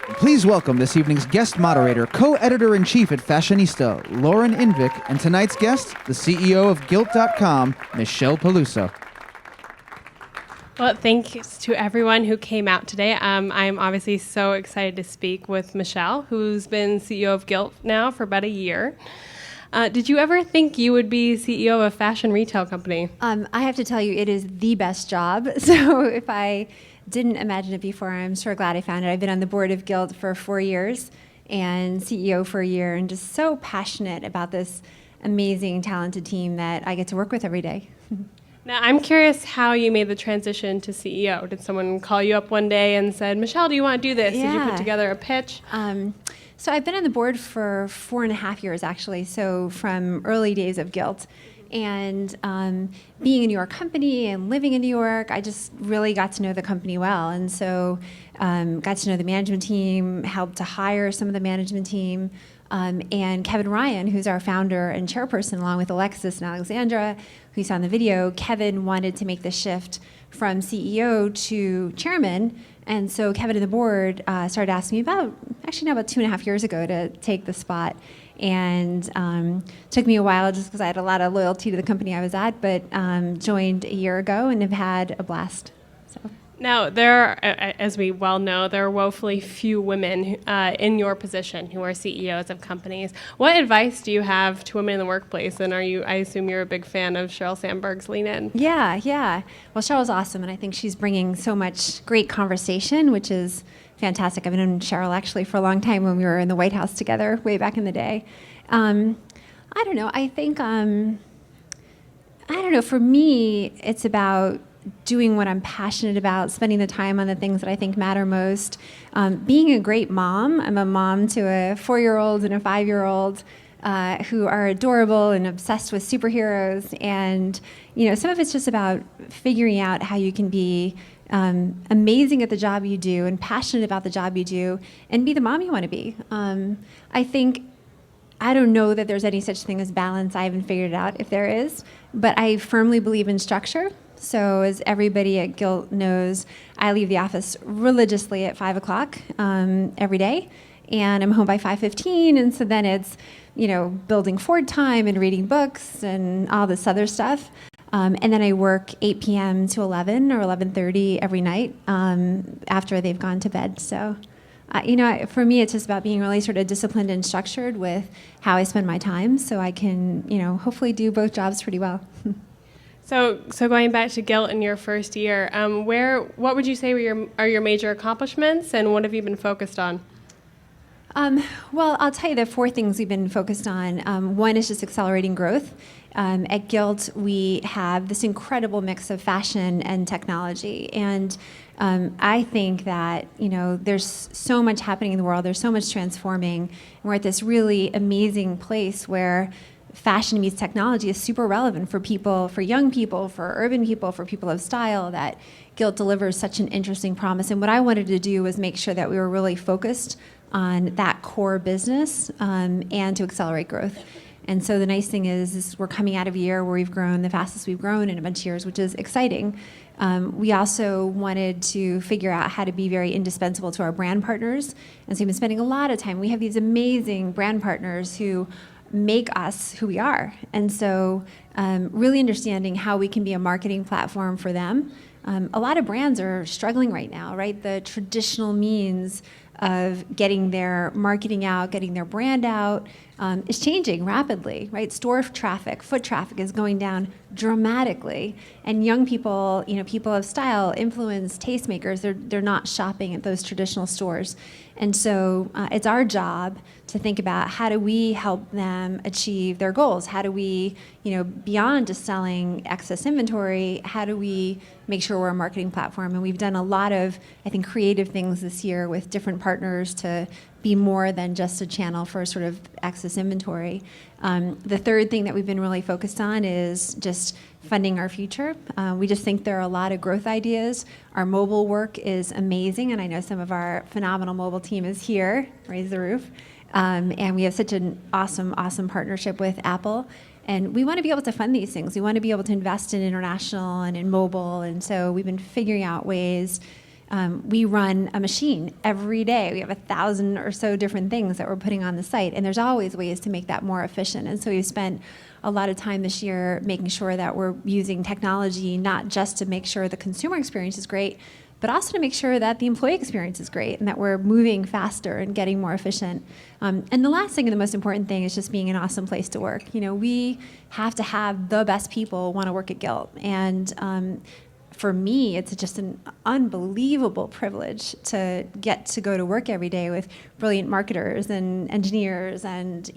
Please welcome this evening's guest moderator, co-editor-in-chief at Fashionista, Lauren Invick, and tonight's guest, the CEO of Gilt.com, Michelle Peluso. Well, thanks to everyone who came out today. I'm obviously so excited to speak with Michelle, who's been CEO of Gilt now for about a year. Did you ever think you would be CEO of a fashion retail company? I have to tell you, it is the best job. So if I didn't imagine it before, I'm sure glad I found it. I've been on the board of Gilt for 4 years and CEO for a year, and just so passionate about this amazing, talented team that I get to work with every day. Now, I'm curious how you made the transition to CEO. Did someone call you up one day and said, Michelle, do you want to do this? Yeah. Did you put together a pitch? So I've been on the board for 4.5 years, actually, so from early days of Gilt. And being a New York company and living in New York, I just really got to know the company well. And so got to know the management team, helped to hire some of the management team. And Kevin Ryan, who's our founder and chairperson, along with Alexis and Alexandra, who you saw in the video, Kevin wanted to make the shift from CEO to chairman. And so Kevin and the board started asking me about 2.5 years ago to take the spot. And took me a while just because I had a lot of loyalty to the company I was at, but joined a year ago and have had a blast. So. Now, there are, as we well know, there are woefully few women in your position who are CEOs of companies. What advice do you have to women in the workplace? And I assume you're a big fan of Sheryl Sandberg's Lean In. Yeah. Well, Cheryl's awesome, and I think she's bringing so much great conversation, which is fantastic. I've known Sheryl actually for a long time when we were in the White House together way back in the day. I don't know. I think, for me, it's about doing what I'm passionate about, spending the time on the things that I think matter most. Being a great mom. I'm a mom to a 4-year-old and a 5-year-old who are adorable and obsessed with superheroes. And, some of it's just about figuring out how you can be amazing at the job you do and passionate about the job you do and be the mom you want to be. I don't know that there's any such thing as balance. I haven't figured it out if there is, but I firmly believe in structure. So as everybody at Gilt knows, I leave the office religiously at 5 o'clock every day, and I'm home by 5:15, and so then it's, building Ford time and reading books and all this other stuff. And then I work 8 p.m. to 11 or 11:30 every night after they've gone to bed. So, for me, it's just about being really sort of disciplined and structured with how I spend my time so I can, hopefully do both jobs pretty well. So going back to Gilt in your first year, what would you say are your major accomplishments, and what have you been focused on? Well, I'll tell you the 4 things we've been focused on. One is just accelerating growth. At Gilt, we have this incredible mix of fashion and technology. And I think that, there's so much happening in the world. There's so much transforming. And we're at this really amazing place where fashion meets technology is super relevant for people, for young people, for urban people, for people of style, that Gilt delivers such an interesting promise. And what I wanted to do was make sure that we were really focused on that core business and to accelerate growth. And so the nice thing is we're coming out of a year where we've grown the fastest we've grown in a bunch of years, which is exciting. We also wanted to figure out how to be very indispensable to our brand partners. And so we've been spending a lot of time. We have these amazing brand partners who make us who we are. And so really understanding how we can be a marketing platform for them. A lot of brands are struggling right now, right? The traditional means of getting their marketing out, getting their brand out, is changing rapidly, right? Store traffic, foot traffic is going down dramatically. And young people, people of style, influence, tastemakers, they're not shopping at those traditional stores. And so it's our job to think about how do we help them achieve their goals? How do we, beyond just selling excess inventory, how do we make sure we're a marketing platform? And we've done a lot of, I think, creative things this year with different partners to be more than just a channel for sort of excess inventory. The third thing that we've been really focused on is just funding our future. We just think there are a lot of growth ideas. Our mobile work is amazing, and I know some of our phenomenal mobile team is here, raise the roof. And we have such an awesome partnership with Apple. And we want to be able to fund these things. We want to be able to invest in international and in mobile. And so we've been figuring out ways we run a machine every day. We have 1,000 or so different things that we're putting on the site, and there's always ways to make that more efficient. And so we've spent a lot of time this year making sure that we're using technology not just to make sure the consumer experience is great, but also to make sure that the employee experience is great and that we're moving faster and getting more efficient. And the last thing and the most important thing is just being an awesome place to work. We have to have the best people want to work at Gilt. And for me, it's just an unbelievable privilege to get to go to work every day with brilliant marketers and engineers and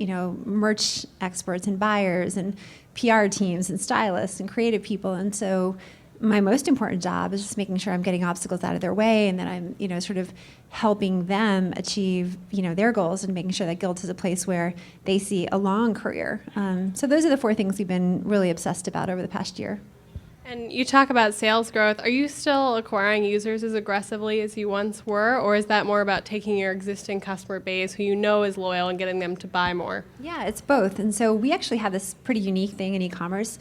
merch experts and buyers and PR teams and stylists and creative people. And so my most important job is just making sure I'm getting obstacles out of their way and that I'm sort of helping them achieve their goals and making sure that Gilt is a place where they see a long career. So those are the 4 things we've been really obsessed about over the past year. And you talk about sales growth. Are you still acquiring users as aggressively as you once were, or is that more about taking your existing customer base who is loyal and getting them to buy more? Yeah, it's both. And so we actually have this pretty unique thing in e-commerce.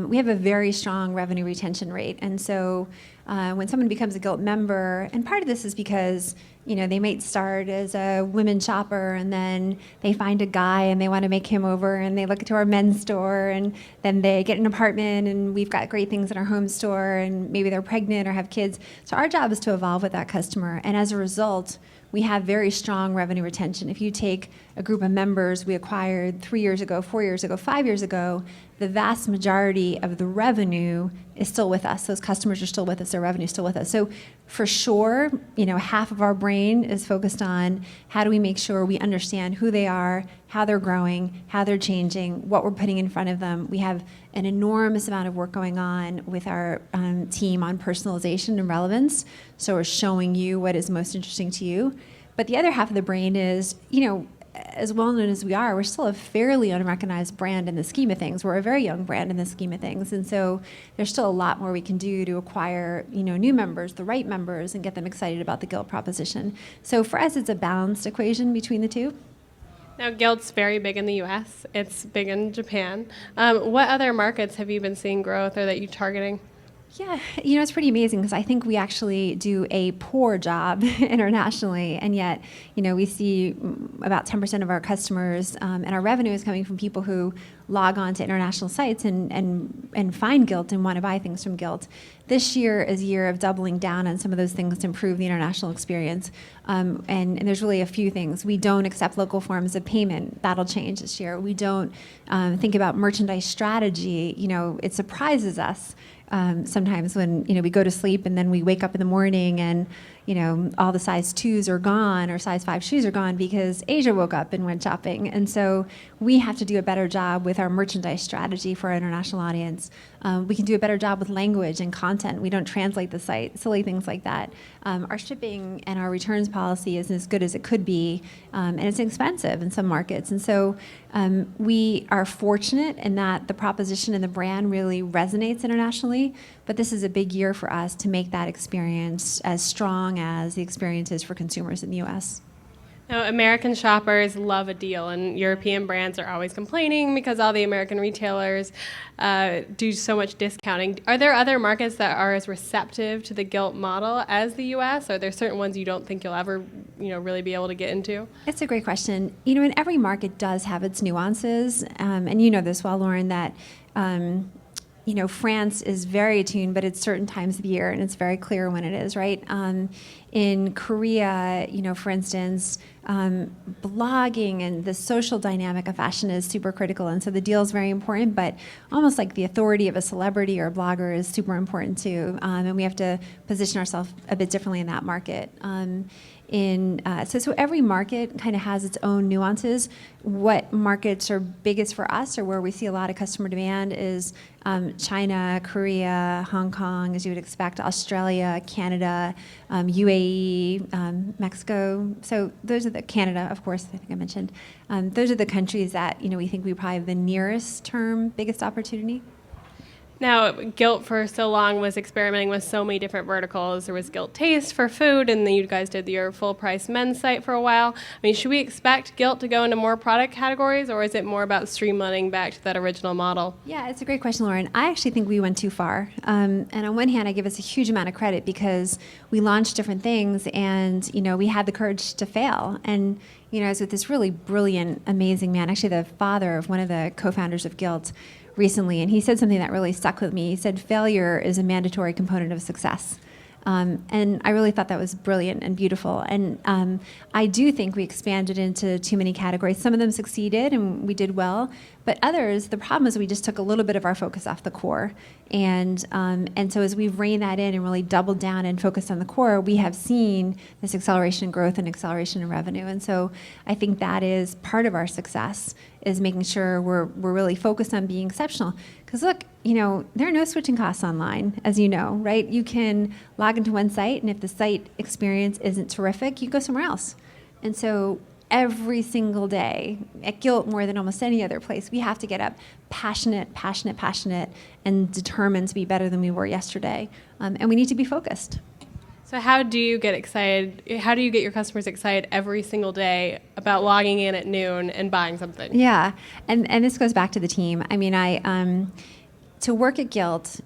We have a very strong revenue retention rate. And so when someone becomes a Gilt member, and part of this is because they might start as a women shopper and then they find a guy and they want to make him over and they look into our men's store and then they get an apartment and we've got great things in our home store and maybe they're pregnant or have kids. So our job is to evolve with that customer. And as a result, we have very strong revenue retention. If you take a group of members we acquired 3 years ago, 4 years ago, 5 years ago, the vast majority of the revenue is still with us. Those customers are still with us, their revenue is still with us. So for sure, half of our brain is focused on how do we make sure we understand who they are, how they're growing, how they're changing, what we're putting in front of them. We have an enormous amount of work going on with our team on personalization and relevance. So we're showing you what is most interesting to you. But the other half of the brain is, as well known as we are, we're still a fairly unrecognized brand in the scheme of things. We're a very young brand in the scheme of things. And so there's still a lot more we can do to acquire, new members, the right members, and get them excited about the Gilt proposition. So for us, it's a balanced equation between the two. Now, Gilt's very big in the U.S. It's big in Japan. What other markets have you been seeing growth or that you're targeting? Yeah, it's pretty amazing because I think we actually do a poor job internationally, and yet, we see about 10% of our customers and our revenue is coming from people who log on to international sites and find Gilt and want to buy things from Gilt. This year is a year of doubling down on some of those things to improve the international experience, and there's really a few things. We don't accept local forms of payment. That'll change this year. We don't think about merchandise strategy. It surprises us. Sometimes when we go to sleep and then we wake up in the morning and all the size 2s are gone or size 5 shoes are gone because Asia woke up and went shopping. And so we have to do a better job with our merchandise strategy for our international audience. We can do a better job with language and content. We don't translate the site, silly things like that. Our shipping and our returns policy isn't as good as it could be, and it's expensive in some markets. And so we are fortunate in that the proposition and the brand really resonates internationally, but this is a big year for us to make that experience as strong as the experience is for consumers in the U.S. Now, American shoppers love a deal, and European brands are always complaining because all the American retailers do so much discounting. Are there other markets that are as receptive to the Gilt model as the U.S.? Are there certain ones you don't think you'll ever, really be able to get into? It's a great question. And every market does have its nuances, and you know this well, Lauren, that France is very attuned, but it's certain times of the year, and it's very clear when it is, right? In Korea, for instance, blogging and the social dynamic of fashion is super critical, and so the deal is very important, but almost like the authority of a celebrity or a blogger is super important too, and we have to position ourselves a bit differently in that market. So every market kind of has its own nuances. What markets are biggest for us or where we see a lot of customer demand is China, Korea, Hong Kong, as you would expect, Australia, Canada, UAE, Mexico. So those are Canada, of course, I think I mentioned. Those are the countries that we think we probably have the nearest term biggest opportunity. Now, Gilt for so long was experimenting with so many different verticals. There was Gilt Taste for food, and then you guys did your full-price men's site for a while. I mean, should we expect Gilt to go into more product categories, or is it more about streamlining back to that original model? Yeah, it's a great question, Lauren. I actually think we went too far. And on one hand, I give us a huge amount of credit because we launched different things and, we had the courage to fail. And, I was with this really brilliant, amazing man, actually the father of one of the co-founders of Gilt recently, and he said something that really stuck with me. He said, failure is a mandatory component of success. And I really thought that was brilliant and beautiful. And I do think we expanded into too many categories. Some of them succeeded and we did well, but others, the problem is we just took a little bit of our focus off the core. And so as we've reined that in and really doubled down and focused on the core, we have seen this acceleration in growth and acceleration in revenue. And so I think that is part of our success, is making sure we're really focused on being exceptional. Because look, there are no switching costs online, as you know, right? You can log into one site, and if the site experience isn't terrific, you go somewhere else. And so every single day at Gilt, more than almost any other place, we have to get up passionate, and determined to be better than we were yesterday. And we need to be focused. So how do you get excited? How do you get your customers excited every single day about logging in at noon and buying something? Yeah, and this goes back to the team. I mean, to work at Gilt,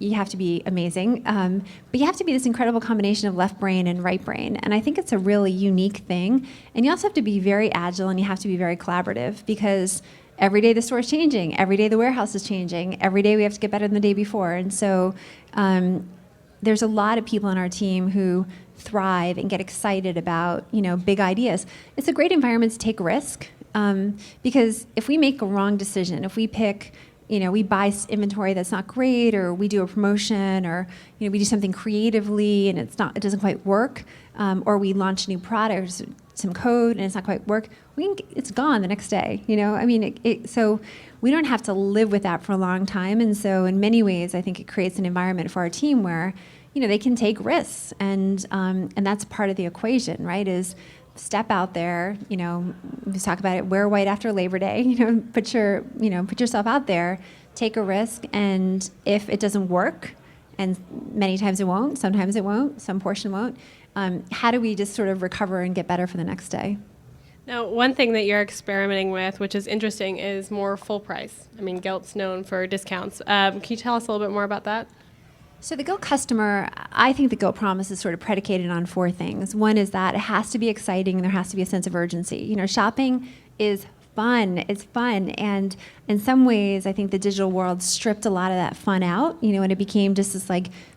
you have to be amazing, but you have to be this incredible combination of left brain and right brain. And I think it's a really unique thing. And you also have to be very agile, and you have to be very collaborative, because every day the store is changing, every day the warehouse is changing, every day we have to get better than the day before. And so there's a lot of people on our team who thrive and get excited about, big ideas. It's a great environment to take risk, because if we make a wrong decision, if we pick, we buy inventory that's not great, or we do a promotion, or we do something creatively and it doesn't quite work, or we launch a new product, or some code and it's not quite work, it's gone the next day. So we don't have to live with that for a long time. And so in many ways, I think it creates an environment for our team where, they can take risks, and that's part of the equation, right? Is step out there, we talk about it, wear white after Labor Day, put yourself out there, take a risk, and if it doesn't work, and many times it won't, sometimes it won't, some portion won't, how do we just sort of recover and get better for the next day? Now, one thing that you're experimenting with, which is interesting, is more full price. I mean, Gilt's known for discounts. Can you tell us a little bit more about that? So the Gilt customer, I think the Gilt promise is sort of predicated on four things. One is that it has to be exciting and there has to be a sense of urgency. Shopping is fun. It's fun. And in some ways, I think the digital world stripped a lot of that fun out, and it became just this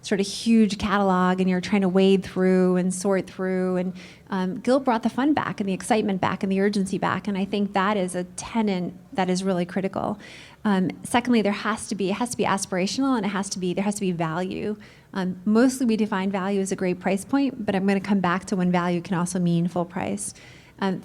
sort of huge catalog, and you're trying to wade through and sort through. And Gilt brought the fun back and the excitement back and the urgency back. And I think that is a tenet that is really critical. Secondly, it has to be aspirational, and there has to be value. Mostly we define value as a great price point, but I'm going to come back to when value can also mean full price.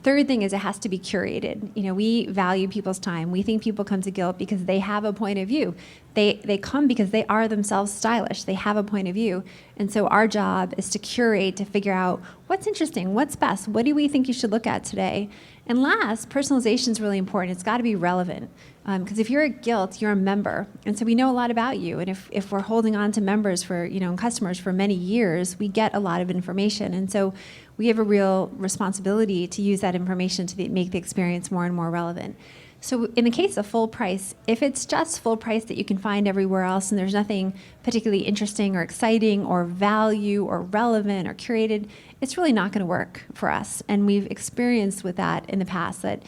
Third thing is it has to be curated. We value people's time. We think people come to Gilt because they have a point of view. They come because they are themselves stylish. They have a point of view. And so our job is to curate, to figure out what's interesting, what's best, what do we think you should look at today? And last, personalization is really important. It's got to be relevant. Because if you're at Gilt, you're a member. And so we know a lot about you. And if we're holding on to members for, and customers for many years, we get a lot of information. And so we have a real responsibility to use that information to make the experience more and more relevant. So in the case of full price, if it's just full price that you can find everywhere else and there's nothing particularly interesting or exciting or value or relevant or curated, it's really not going to work for us. And we've experienced with that in the past that,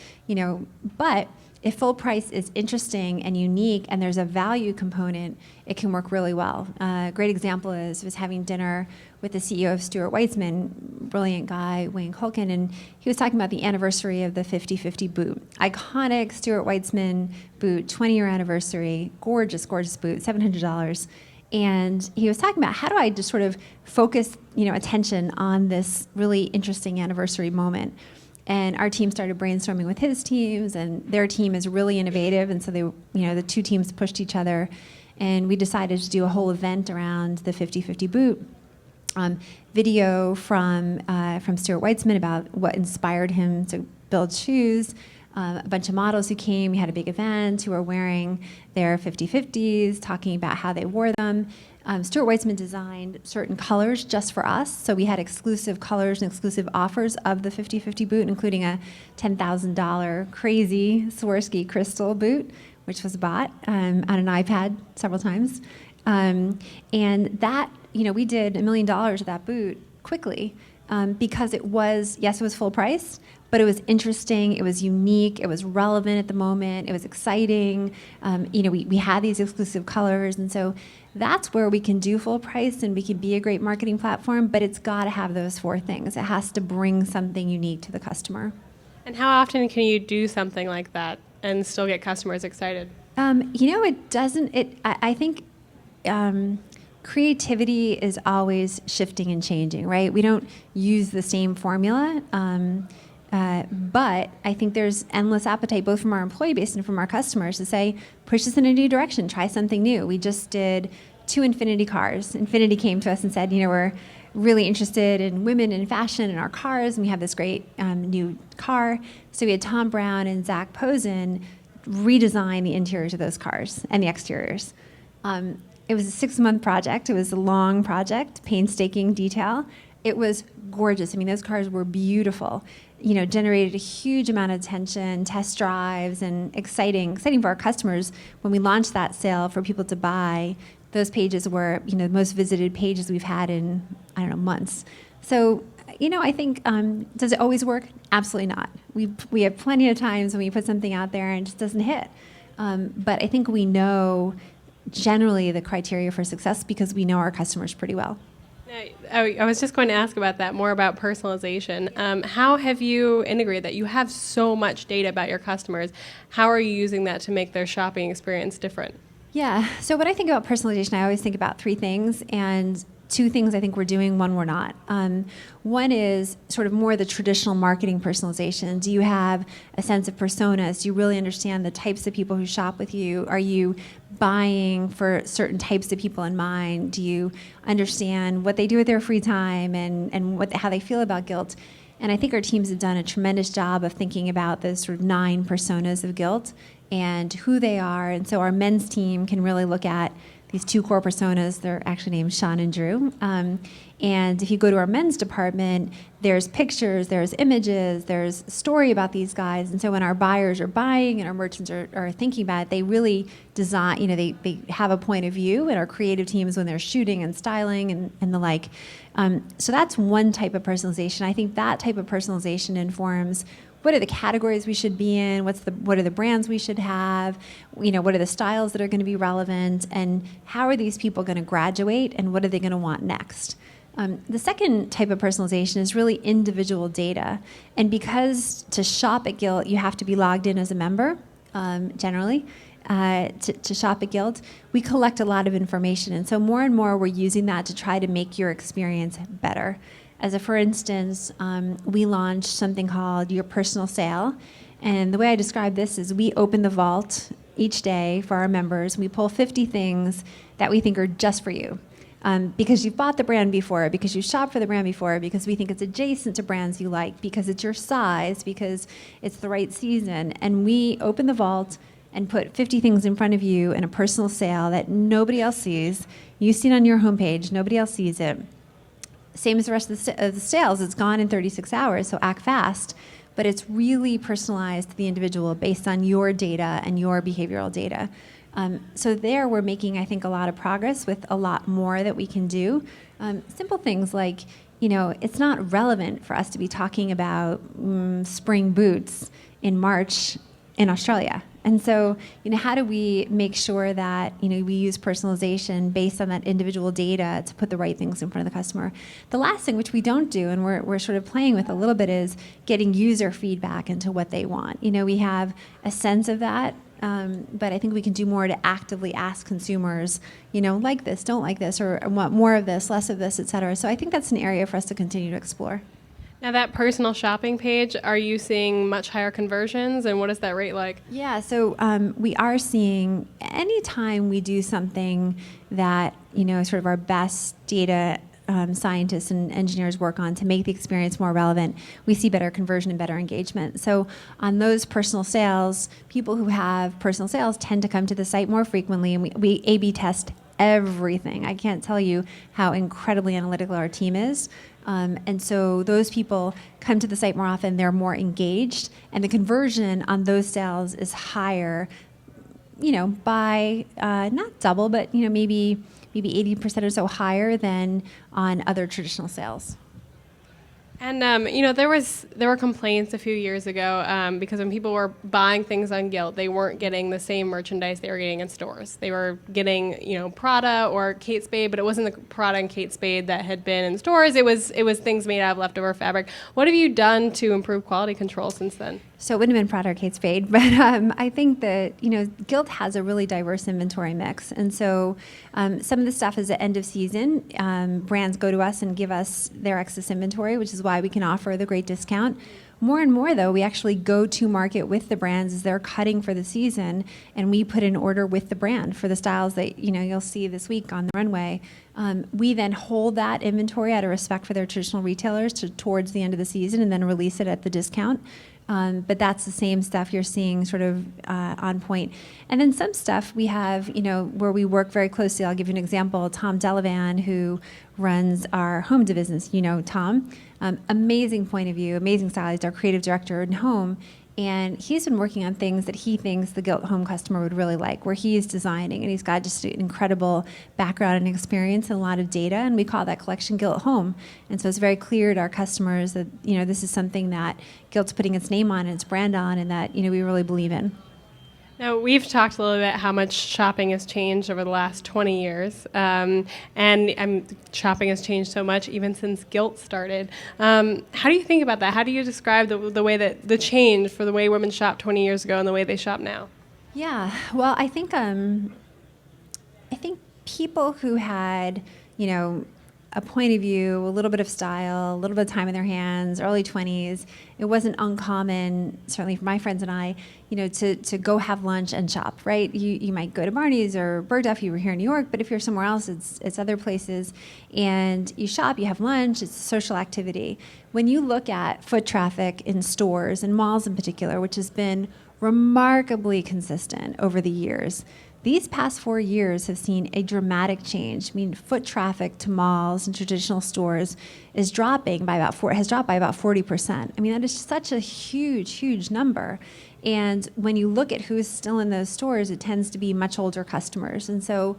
but if full price is interesting and unique and there's a value component, it can work really well. A great example is I was having dinner with the CEO of Stuart Weitzman, brilliant guy, Wayne Culkin, and he was talking about the anniversary of the 50/50 boot. Iconic Stuart Weitzman boot, 20-year anniversary, gorgeous, gorgeous boot, $700. And he was talking about how do I just sort of focus, attention on this really interesting anniversary moment. And our team started brainstorming with his teams, and their team is really innovative. And so the two teams pushed each other, and we decided to do a whole event around the 50/50 boot. Video from Stuart Weitzman about what inspired him to build shoes, a bunch of models who came. We had a big event who were wearing their 50/50s, talking about how they wore them. Stuart Weitzman designed certain colors just for us, so we had exclusive colors and exclusive offers of the 50/50 boot, including a $10,000 crazy Swarovski crystal boot, which was bought on an iPad several times. And that, we did $1 million of that boot quickly because it was full price, but it was interesting, it was unique, it was relevant at the moment, it was exciting. We had these exclusive colors, and so that's where we can do full price and we can be a great marketing platform, but it's got to have those 4 things. It has to bring something unique to the customer. And how often can you do something like that and still get customers excited? It doesn't, I think creativity is always shifting and changing, right? We don't use the same formula, but I think there's endless appetite both from our employee base and from our customers to say, push us in a new direction, try something new. We just did 2 Infinity cars. Infinity came to us and said, we're really interested in women in fashion in our cars, and we have this great new car. So we had Tom Brown and Zach Posen redesign the interiors of those cars and the exteriors. It was a 6-month project. It was a long project, painstaking detail. It was gorgeous. Those cars were beautiful. Generated a huge amount of attention, test drives, and exciting for our customers. When we launched that sale for people to buy, those pages were, the most visited pages we've had in, months. So, I think, does it always work? Absolutely not. We have plenty of times when we put something out there and it just doesn't hit. But I think we know generally the criteria for success because we know our customers pretty well. I was just going to ask about that, more about personalization. How have you integrated that? You have so much data about your customers. How are you using that to make their shopping experience different? Yeah, so when I think about personalization, I always think about 3 things, and 2 things I think we're doing, 1 we're not. One is sort of more the traditional marketing personalization. Do you have a sense of personas? Do you really understand the types of people who shop with you? Are you buying for certain types of people in mind? Do you understand what they do with their free time and how they feel about Gilt? And I think our teams have done a tremendous job of thinking about those sort of 9 personas of Gilt and who they are. And so our men's team can really look at these 2 core personas. They're actually named Sean and Drew. And if you go to our men's department, there's pictures, there's images, there's story about these guys. And so when our buyers are buying and our merchants are thinking about it, they really design, they have a point of view, and our creative teams when they're shooting and styling and the like. So that's one type of personalization. I think that type of personalization informs what are the categories we should be in, what are the brands we should have, what are the styles that are going to be relevant, and how are these people going to graduate, and what are they going to want next. The second type of personalization is really individual data. And because to shop at Gilt, you have to be logged in as a member, generally, to shop at Gilt, we collect a lot of information. And so more and more we're using that to try to make your experience better. For instance, we launched something called Your Personal Sale. And the way I describe this is we open the vault each day for our members. We pull 50 things that we think are just for you. Because you've bought the brand before, because you shopped for the brand before, because we think it's adjacent to brands you like, because it's your size, because it's the right season. And we open the vault and put 50 things in front of you in a personal sale that nobody else sees. You see it on your homepage, nobody else sees it. Same as the rest of the sales. It's gone in 36 hours, so act fast. But it's really personalized to the individual based on your data and your behavioral data. So there we're making, I think, a lot of progress with a lot more that we can do. Simple things like, it's not relevant for us to be talking about spring boots in March in Australia. And so, how do we make sure that, we use personalization based on that individual data to put the right things in front of the customer? The last thing, which we don't do, and we're sort of playing with a little bit, is getting user feedback into what they want. We have a sense of that, but I think we can do more to actively ask consumers, like this, don't like this, or want more of this, less of this, et cetera. So I think that's an area for us to continue to explore. Now, that personal shopping page, are you seeing much higher conversions, and what is that rate like? Yeah, so we are seeing anytime we do something that, sort of our best data scientists and engineers work on to make the experience more relevant, we see better conversion and better engagement. So on those personal sales, people who have personal sales tend to come to the site more frequently, and we A/B test everything. I can't tell you how incredibly analytical our team is. And so those people come to the site more often, they're more engaged, and the conversion on those sales is higher, by not double, but maybe 80% or so higher than on other traditional sales. And there were complaints a few years ago because when people were buying things on Gilt, they weren't getting the same merchandise they were getting in stores. They were getting Prada or Kate Spade, but it wasn't the Prada and Kate Spade that had been in stores. It was things made out of leftover fabric. What have you done to improve quality control since then? So it wouldn't have been Prada or Kate Spade, but I think that Gilt has a really diverse inventory mix, and so some of the stuff is at end of season. Brands go to us and give us their excess inventory, which is why we can offer the great discount. More and more, though, we actually go to market with the brands as they're cutting for the season, and we put an order with the brand for the styles that you'll see this week on the runway. We then hold that inventory out of respect for their traditional retailers towards the end of the season, and then release it at the discount. But that's the same stuff you're seeing sort of on point. And then some stuff we have, where we work very closely. I'll give you an example. Tom Delavan, who runs our home business, Tom, amazing point of view, amazing style. He's our creative director in home. And he's been working on things that he thinks the Gilt home customer would really like, where he is designing, and he's got just an incredible background and experience and a lot of data, and we call that collection Gilt Home. And so it's very clear to our customers that this is something that Gilt's putting its name on and its brand on, and that we really believe in. Now, we've talked a little bit how much shopping has changed over the last 20 years, and shopping has changed so much even since Gilt started. How do you think about that? How do you describe the way that the change for the way women shopped 20 years ago and the way they shop now? Yeah, well, I think people who had, a point of view, a little bit of style, a little bit of time in their hands, early 20s, it wasn't uncommon, certainly for my friends and I, to go have lunch and shop, right? You might go to Barney's or Bergdorf if you were here in New York, but if you're somewhere else, it's other places, and you shop, you have lunch, it's a social activity. When you look at foot traffic in stores, and malls in particular, which has been remarkably consistent over the years, these past 4 years have seen a dramatic change. I mean, foot traffic to malls and traditional stores is dropping by has dropped by about 40%. I mean, that is such a huge, huge number. And when you look at who's still in those stores, it tends to be much older customers. And so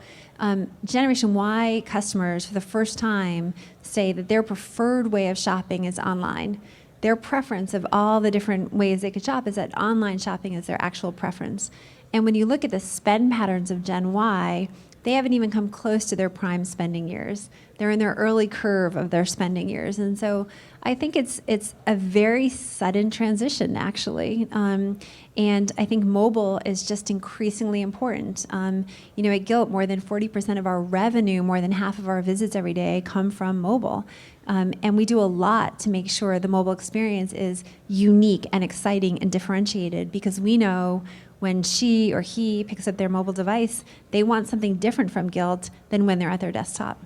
Generation Y customers, for the first time, say that their preferred way of shopping is online. Their preference of all the different ways they could shop is that online shopping is their actual preference. And when you look at the spend patterns of Gen Y, they haven't even come close to their prime spending years. They're in their early curve of their spending years. And so I think it's a very sudden transition, actually. And I think mobile is just increasingly important. At Gilt, more than 40% of our revenue, more than half of our visits every day come from mobile. And we do a lot to make sure the mobile experience is unique and exciting and differentiated, because we know when she or he picks up their mobile device, they want something different from Gilt than when they're at their desktop.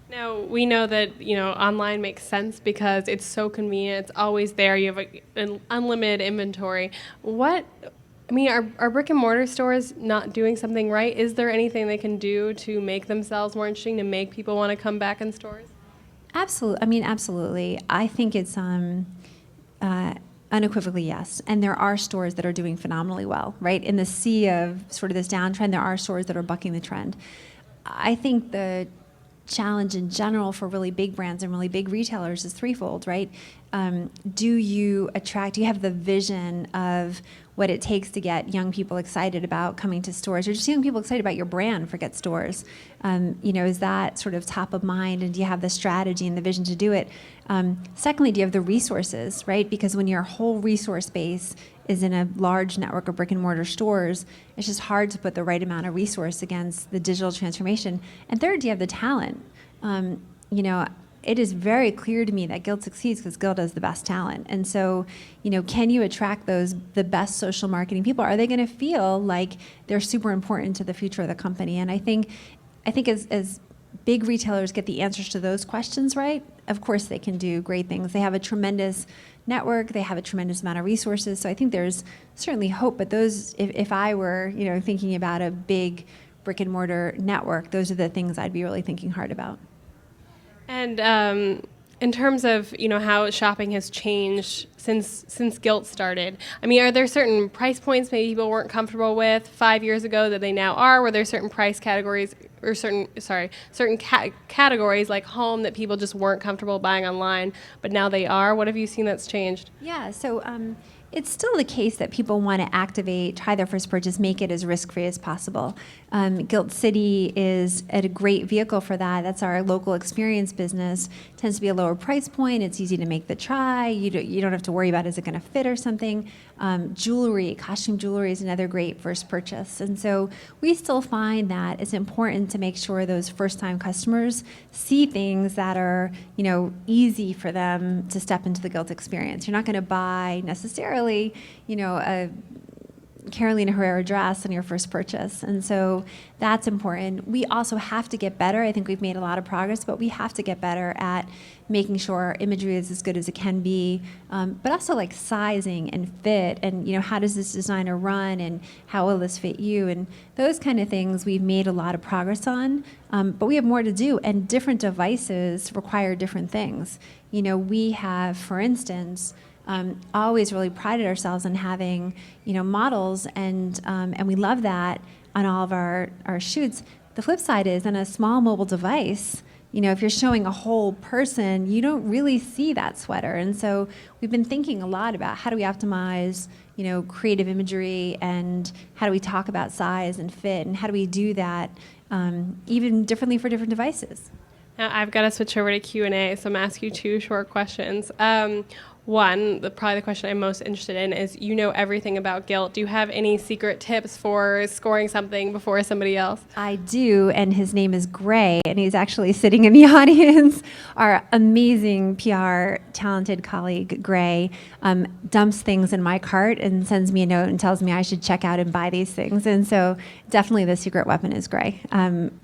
Now, we know that online makes sense because it's so convenient. It's always there. You have an unlimited inventory. Are brick and mortar stores not doing something right? Is there anything they can do to make themselves more interesting, to make people want to come back in stores? Absolutely. Absolutely. I think it's unequivocally yes. And there are stores that are doing phenomenally well, right? In the sea of sort of this downtrend, there are stores that are bucking the trend. I think the challenge in general for really big brands and really big retailers is threefold, right? Do you have the vision of what it takes to get young people excited about coming to stores, or just young people excited about your brand, forget stores? Is that sort of top of mind, and do you have the strategy and the vision to do it? Secondly, do you have the resources, right? Because when your whole resource base is in a large network of brick and mortar stores, it's just hard to put the right amount of resource against the digital transformation. And third, do you have the talent? It is very clear to me that Gilt succeeds because Gilt has the best talent. And so, can you attract the best social marketing people? Are they going to feel like they're super important to the future of the company? And I think as big retailers get the answers to those questions right, of course they can do great things. They have a tremendous network. They have a tremendous amount of resources. So I think there's certainly hope. But those, if I were, thinking about a big brick and mortar network, those are the things I'd be really thinking hard about. And in terms of how shopping has changed since Gilt started, I mean, are there certain price points maybe people weren't comfortable with 5 years ago that they now are? Were there certain price categories or certain categories like home that people just weren't comfortable buying online, but now they are? What have you seen that's changed? Yeah, so it's still the case that people want to activate, try their first purchase, make it as risk-free as possible. Gilt City is a great vehicle for that. That's our local experience business. Tends to be a lower price point. It's easy to make the try. You don't have to worry about is it going to fit or something. Jewelry, costume jewelry is another great first purchase. And so we still find that it's important to make sure those first-time customers see things that are, easy for them to step into the Gilt experience. You're not going to buy necessarily, a Carolina Herrera dress on your first purchase. And so that's important. We also have to get better. I think we've made a lot of progress, but we have to get better at making sure our imagery is as good as it can be, but also like sizing and fit and, how does this designer run and how will this fit you? And those kind of things we've made a lot of progress on, but we have more to do, and different devices require different things. We have, for instance, always really prided ourselves on having, models, and we love that on all of our shoots. The flip side is, on a small mobile device, if you're showing a whole person, you don't really see that sweater. And so we've been thinking a lot about how do we optimize, creative imagery, and how do we talk about size and fit, and how do we do that even differently for different devices. Now I've got to switch over to Q&A, so I'm going to ask you two short questions. One, probably the question I'm most interested in is, everything about Gilt. Do you have any secret tips for scoring something before somebody else? I do, and his name is Gray, and he's actually sitting in the audience. Our amazing PR talented colleague, Gray, dumps things in my cart and sends me a note and tells me I should check out and buy these things. And so definitely the secret weapon is Gray. One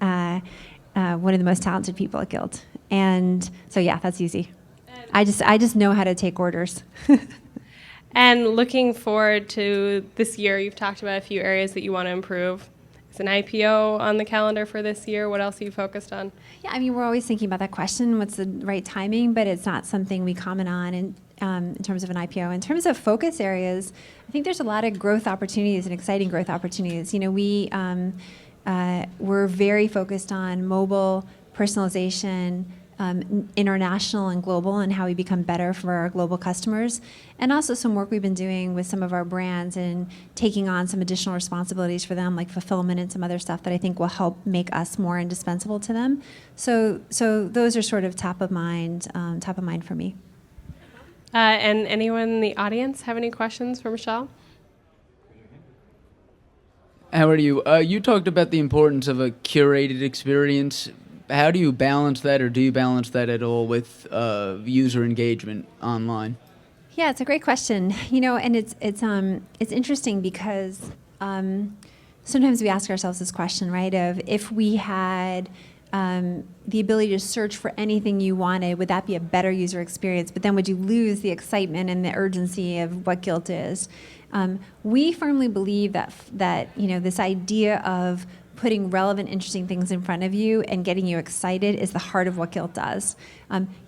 of the most talented people at Gilt. And so, yeah, that's easy. I just know how to take orders. And looking forward to this year, you've talked about a few areas that you want to improve. Is an IPO on the calendar for this year? What else are you focused on? Yeah, I mean, we're always thinking about that question, what's the right timing, but it's not something we comment on in terms of an IPO. In terms of focus areas, I think there's a lot of growth opportunities and exciting growth opportunities. We're very focused on mobile, personalization, international and global, and how we become better for our global customers, and also some work we've been doing with some of our brands and taking on some additional responsibilities for them, like fulfillment and some other stuff that I think will help make us more indispensable to them. So those are sort of top of mind for me. And anyone in the audience have any questions for Michelle? How are you? You talked about the importance of a curated experience. How do you balance that, or do you balance that at all with user engagement online? Yeah, it's a great question. And it's interesting because sometimes we ask ourselves this question, right? Of if we had the ability to search for anything you wanted, would that be a better user experience? But then would you lose the excitement and the urgency of what Gilt is? We firmly believe that this idea of putting relevant, interesting things in front of you and getting you excited is the heart of what Gilt does.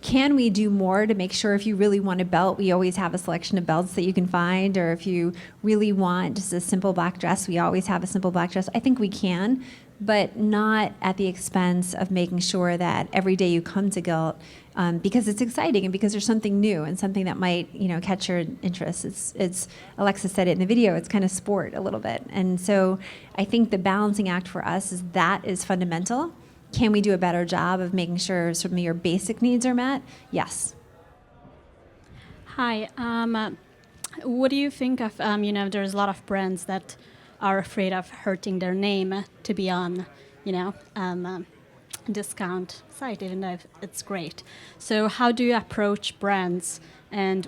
Can we do more to make sure if you really want a belt, we always have a selection of belts that you can find, or if you really want just a simple black dress, we always have a simple black dress? I think we can, but not at the expense of making sure that every day you come to Gilt, because it's exciting and because there's something new and something that might catch your interest. It's Alexa said it in the video, it's kind of sport a little bit. And so I think the balancing act for us is fundamental. Can we do a better job of making sure sort of your basic needs are met? Yes. Hi. What do you think of, there's a lot of brands that are afraid of hurting their name to be on, discount site, even though it's great. So how do you approach brands, and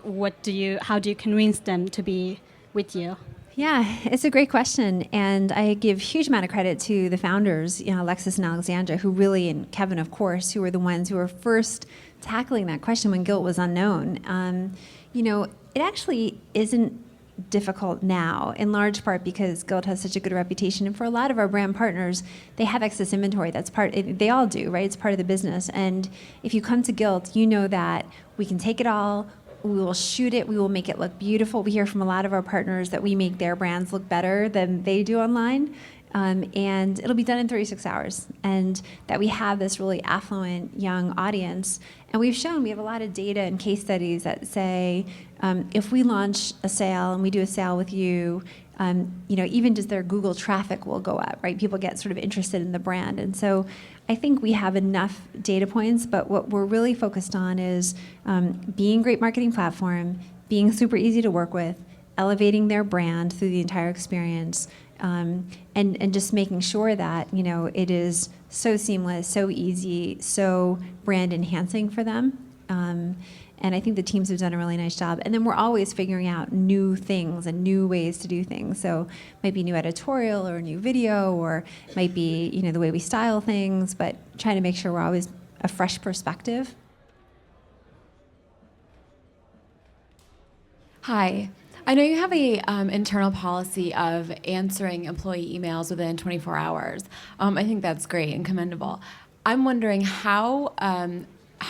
how do you convince them to be with you? Yeah, it's a great question, and I give huge amount of credit to the founders, Alexis and Alexandra, who really, and Kevin, of course, who were the ones who were first tackling that question when Gilt was unknown. It actually isn't difficult now, in large part because Gilt has such a good reputation, and for a lot of our brand partners, they have excess inventory. They all do, right? It's part of the business, and if you come to Gilt, you know that we can take it all. We will shoot it. We will make it look beautiful. We hear from a lot of our partners that we make their brands look better than they do online. And it'll be done in 36 hours. And that we have this really affluent young audience. And we have a lot of data and case studies that say, if we launch a sale and we do a sale with you, even just their Google traffic will go up, right? People get sort of interested in the brand. And so I think we have enough data points, but what we're really focused on is being a great marketing platform, being super easy to work with, elevating their brand through the entire experience, and just making sure that it is so seamless, so easy, so brand enhancing for them. And I think the teams have done a really nice job. And then we're always figuring out new things and new ways to do things. So it might be new editorial or a new video, or it might be the way we style things, but trying to make sure we're always a fresh perspective. Hi. I know you have a internal policy of answering employee emails within 24 hours. I think that's great and commendable. I'm wondering how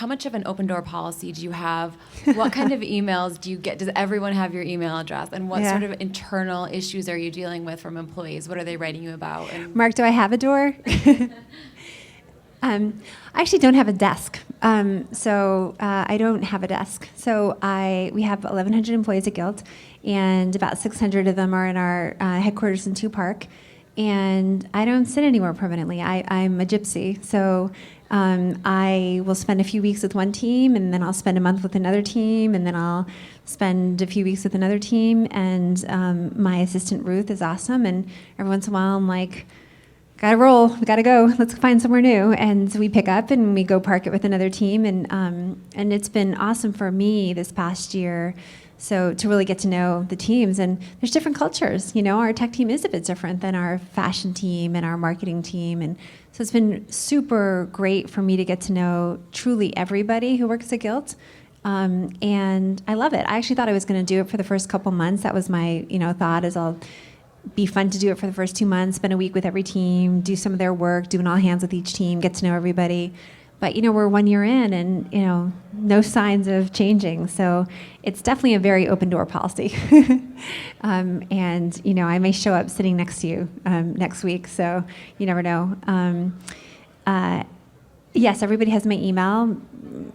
much of an open door policy do you have? What kind of emails do you get? Does everyone have your email address? And what sort of internal issues are you dealing with from employees? What are they writing you about? And Mark, do I have a door? I actually don't have a desk. I don't have a desk. So we have 1,100 employees at Gilt, and about 600 of them are in our headquarters in 2 Park. And I don't sit anywhere permanently. I'm a gypsy. So I will spend a few weeks with one team, and then I'll spend a month with another team, and then I'll spend a few weeks with another team. And my assistant Ruth is awesome. And every once in a while, I'm like, gotta roll, we gotta go, let's find somewhere new. And so we pick up and we go park it with another team. And it's been awesome for me this past year. So to really get to know the teams, and there's different cultures. Our tech team is a bit different than our fashion team and our marketing team. And so it's been super great for me to get to know truly everybody who works at Gilt. And I love it. I actually thought I was gonna do it for the first couple months. That was my thought, is I'll be fun to do it for the first 2 months, spend a week with every team, do some of their work, do an all hands with each team, get to know everybody. But we're 1 year in, and no signs of changing. So it's definitely a very open door policy. And I may show up sitting next to you next week, so you never know. Yes, everybody has my email.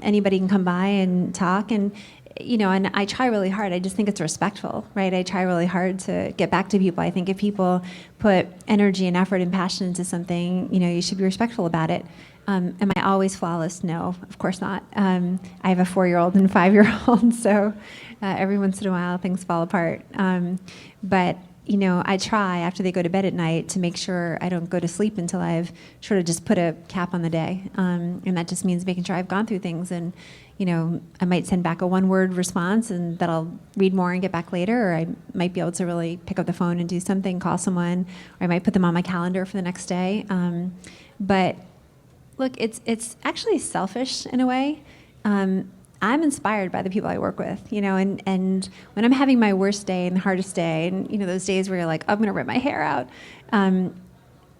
Anybody can come by and talk, and I try really hard. I just think it's respectful, right? I try really hard to get back to people. I think if people put energy and effort and passion into something, you should be respectful about it. Am I always flawless? No, of course not. I have a 4-year-old and 5-year-old, so every once in a while things fall apart. But I try after they go to bed at night to make sure I don't go to sleep until I've sort of just put a cap on the day. And that just means making sure I've gone through things. And I might send back a 1-word response, and that I'll read more and get back later, or I might be able to really pick up the phone and do something, call someone, or I might put them on my calendar for the next day. But look, it's actually selfish in a way. I'm inspired by the people I work with, and when I'm having my worst day and the hardest day, and those days where you're like, I'm gonna rip my hair out,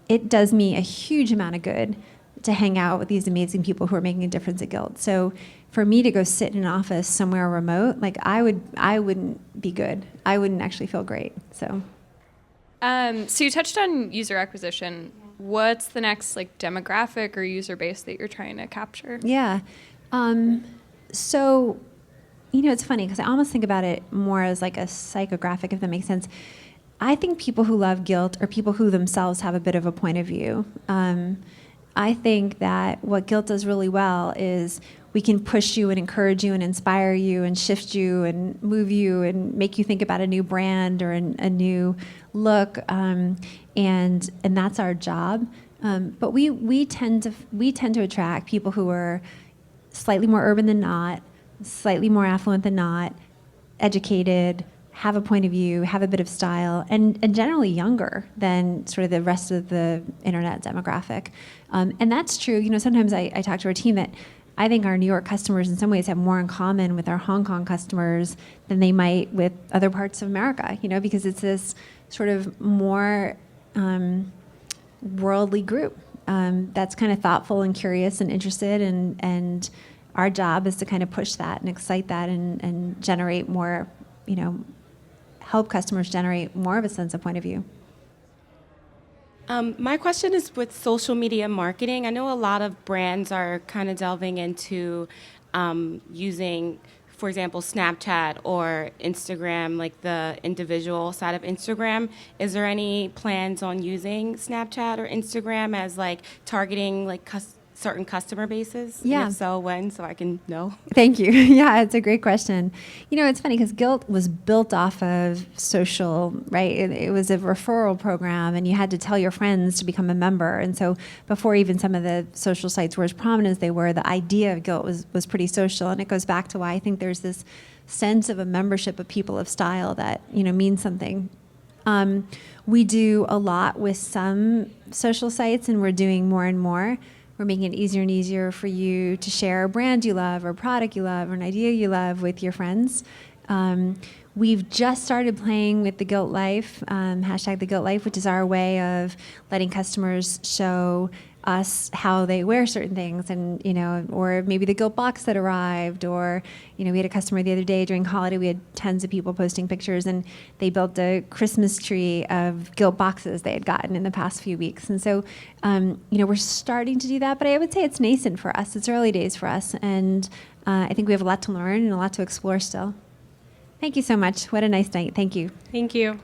it does me a huge amount of good to hang out with these amazing people who are making a difference at Gilt. So for me to go sit in an office somewhere remote, like I wouldn't be good. I wouldn't actually feel great. So you touched on user acquisition. What's the next demographic or user base that you're trying to capture? Yeah. So, it's funny because I almost think about it more as like a psychographic, if that makes sense. I think people who love Gilt are people who themselves have a bit of a point of view. I think that what Gilt does really well is we can push you and encourage you and inspire you and shift you and move you and make you think about a new brand or a new look, and that's our job. But we tend to attract people who are slightly more urban than not, slightly more affluent than not, educated, have a point of view, have a bit of style, and generally younger than sort of the rest of the internet demographic. And that's true. You know, sometimes I talk to our team that I think our New York customers in some ways have more in common with our Hong Kong customers than they might with other parts of America, you know, because it's this sort of more worldly group that's kind of thoughtful and curious and interested, and our job is to kind of push that and excite that and generate more, you know, help customers generate more of a sense of point of view. My question is with social media marketing. I know a lot of brands are kind of delving into using, for example, Snapchat or Instagram, like the individual side of Instagram. Is there any plans on using Snapchat or Instagram as like targeting like certain customer bases? Yeah. And if so, when, so I can know? Thank you. Yeah, it's a great question. You know, it's funny because Gilt was built off of social, right? It was a referral program, and you had to tell your friends to become a member. And so before even some of the social sites were as prominent as they were, the idea of Gilt was pretty social. And it goes back to why I think there's this sense of a membership of people of style that, you know, means something. We do a lot with some social sites, and we're doing more and more. We're making it easier and easier for you to share a brand you love or a product you love or an idea you love with your friends. We've just started playing with the Gilt Life, hashtag the Gilt Life, which is our way of letting customers show us how they wear certain things, and, you know, or maybe the Gilt box that arrived, or, you know, we had a customer the other day during holiday, we had tons of people posting pictures, and they built a Christmas tree of Gilt boxes they had gotten in the past few weeks. And so, you know, we're starting to do that, but I would say it's nascent for us. It's early days for us, and I think we have a lot to learn and a lot to explore still. Thank you so much. What a nice night. Thank you. Thank you.